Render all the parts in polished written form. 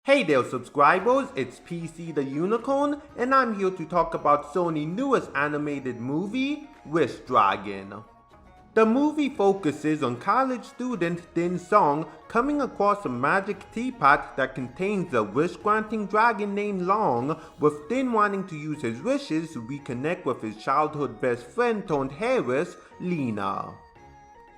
Hey there subscribers, it's PC the Unicorn, and I'm here to talk about Sony's newest animated movie, Wish Dragon. The movie focuses on college student Din Song coming across a magic teapot that contains a wish-granting dragon named Long, with Din wanting to use his wishes to reconnect with his childhood best friend turned heiress, Lena.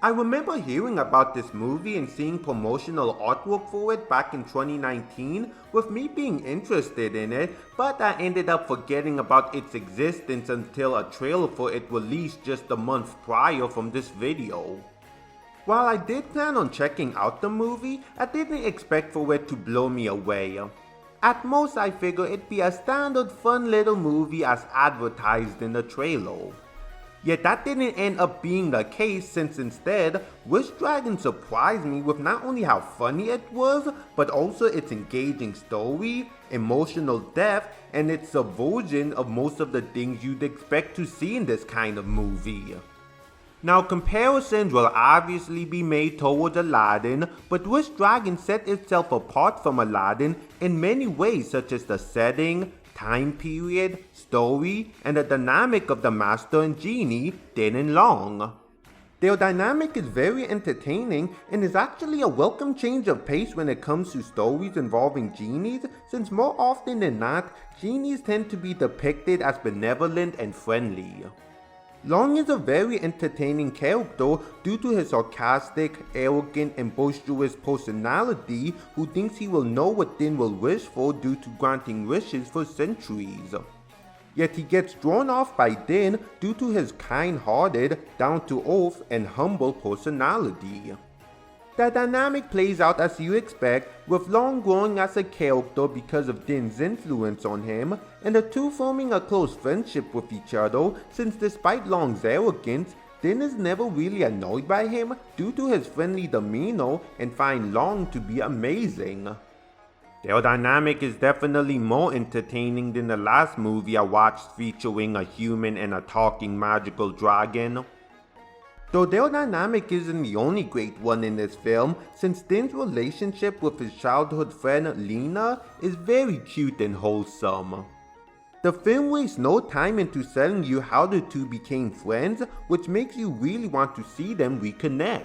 I remember hearing about this movie and seeing promotional artwork for it back in 2019, with me being interested in it, but I ended up forgetting about its existence until a trailer for it released just a month prior from this video. While I did plan on checking out the movie, I didn't expect for it to blow me away. At most I figured it'd be a standard fun little movie as advertised in the trailer. Yet that didn't end up being the case, since instead, Wish Dragon surprised me with not only how funny it was, but also its engaging story, emotional depth, and its subversion of most of the things you'd expect to see in this kind of movie. Now comparisons will obviously be made towards Aladdin, but Wish Dragon set itself apart from Aladdin in many ways, such as the setting, time period, story, and the dynamic of the master and genie, Din and Long. Their dynamic is very entertaining and is actually a welcome change of pace when it comes to stories involving genies, since more often than not, genies tend to be depicted as benevolent and friendly. Long is a very entertaining character due to his sarcastic, arrogant, and boisterous personality, who thinks he will know what Din will wish for due to granting wishes for centuries. Yet he gets drawn off by Din due to his kind-hearted, down-to-earth, and humble personality. The dynamic plays out as you expect, with Long growing as a character because of Din's influence on him, and the two forming a close friendship with each other, since despite Long's arrogance, Din is never really annoyed by him due to his friendly demeanor and finds Long to be amazing. Their dynamic is definitely more entertaining than the last movie I watched featuring a human and a talking magical dragon. Though their dynamic isn't the only great one in this film, since Din's relationship with his childhood friend Lena is very cute and wholesome. The film wastes no time into telling you how the two became friends, which makes you really want to see them reconnect.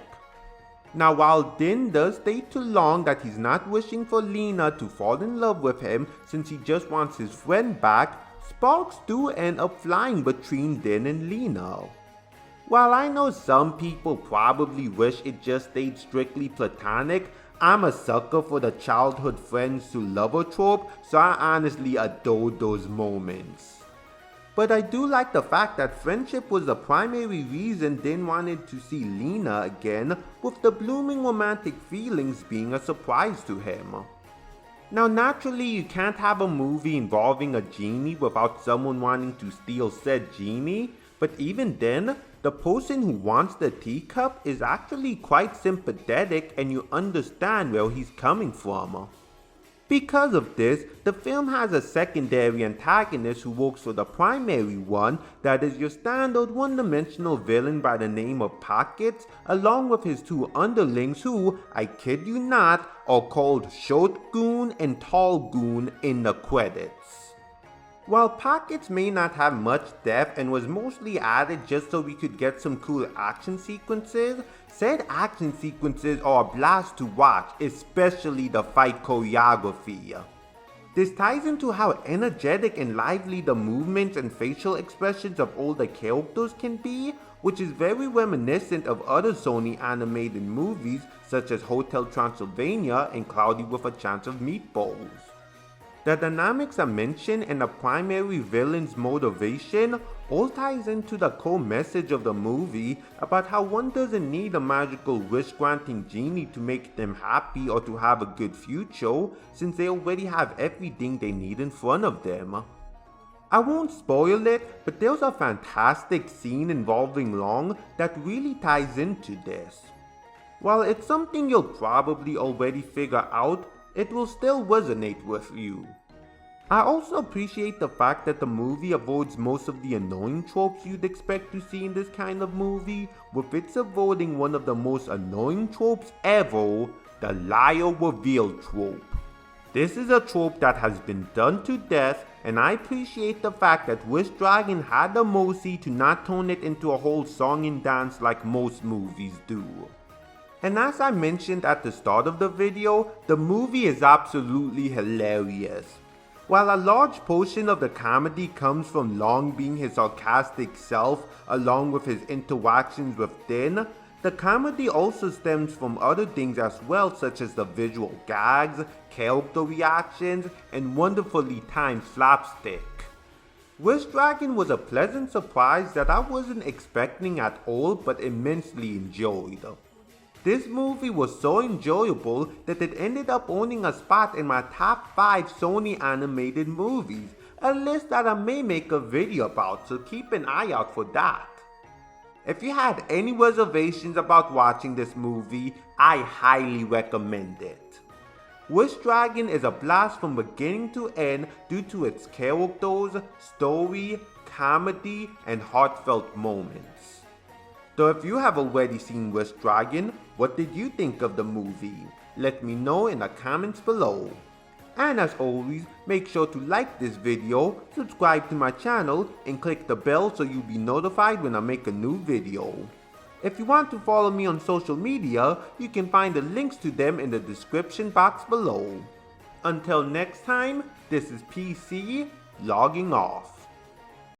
Now while Din does state to Long that he's not wishing for Lena to fall in love with him since he just wants his friend back, sparks do end up flying between Din and Lena. While I know some people probably wish it just stayed strictly platonic, I'm a sucker for the childhood friends to lover trope, so I honestly adore those moments. But I do like the fact that friendship was the primary reason Din wanted to see Lena again, with the blooming romantic feelings being a surprise to him. Now naturally you can't have a movie involving a genie without someone wanting to steal said genie, but even then, the person who wants the teacup is actually quite sympathetic and you understand where he's coming from. Because of this, the film has a secondary antagonist who works for the primary one, that is your standard one-dimensional villain by the name of Pockets, along with his two underlings who, I kid you not, are called Short Goon and Tall Goon in the credits. While Pockets may not have much depth and was mostly added just so we could get some cool action sequences, said action sequences are a blast to watch, especially the fight choreography. This ties into how energetic and lively the movements and facial expressions of all the characters can be, which is very reminiscent of other Sony animated movies such as Hotel Transylvania and Cloudy with a Chance of Meatballs. The dynamics I mentioned and the primary villain's motivation all ties into the core message of the movie about how one doesn't need a magical wish-granting genie to make them happy or to have a good future, since they already have everything they need in front of them. I won't spoil it, but there's a fantastic scene involving Long that really ties into this. While it's something you'll probably already figure out, it will still resonate with you. I also appreciate the fact that the movie avoids most of the annoying tropes you'd expect to see in this kind of movie, with it avoiding one of the most annoying tropes ever, the liar reveal trope. This is a trope that has been done to death, and I appreciate the fact that Wish Dragon had the mercy to not turn it into a whole song and dance like most movies do. And as I mentioned at the start of the video, the movie is absolutely hilarious. While a large portion of the comedy comes from Long being his sarcastic self along with his interactions with Din, the comedy also stems from other things as well, such as the visual gags, character reactions, and wonderfully timed slapstick. Wish Dragon was a pleasant surprise that I wasn't expecting at all but immensely enjoyed. This movie was so enjoyable that it ended up owning a spot in my top 5 Sony animated movies, a list that I may make a video about, so keep an eye out for that. If you had any reservations about watching this movie, I highly recommend it. Wish Dragon is a blast from beginning to end due to its characters, story, comedy, and heartfelt moments. So if you have already seen Wish Dragon, what did you think of the movie? Let me know in the comments below. And as always, make sure to like this video, subscribe to my channel, and click the bell so you'll be notified when I make a new video. If you want to follow me on social media, you can find the links to them in the description box below. Until next time, this is PC, logging off.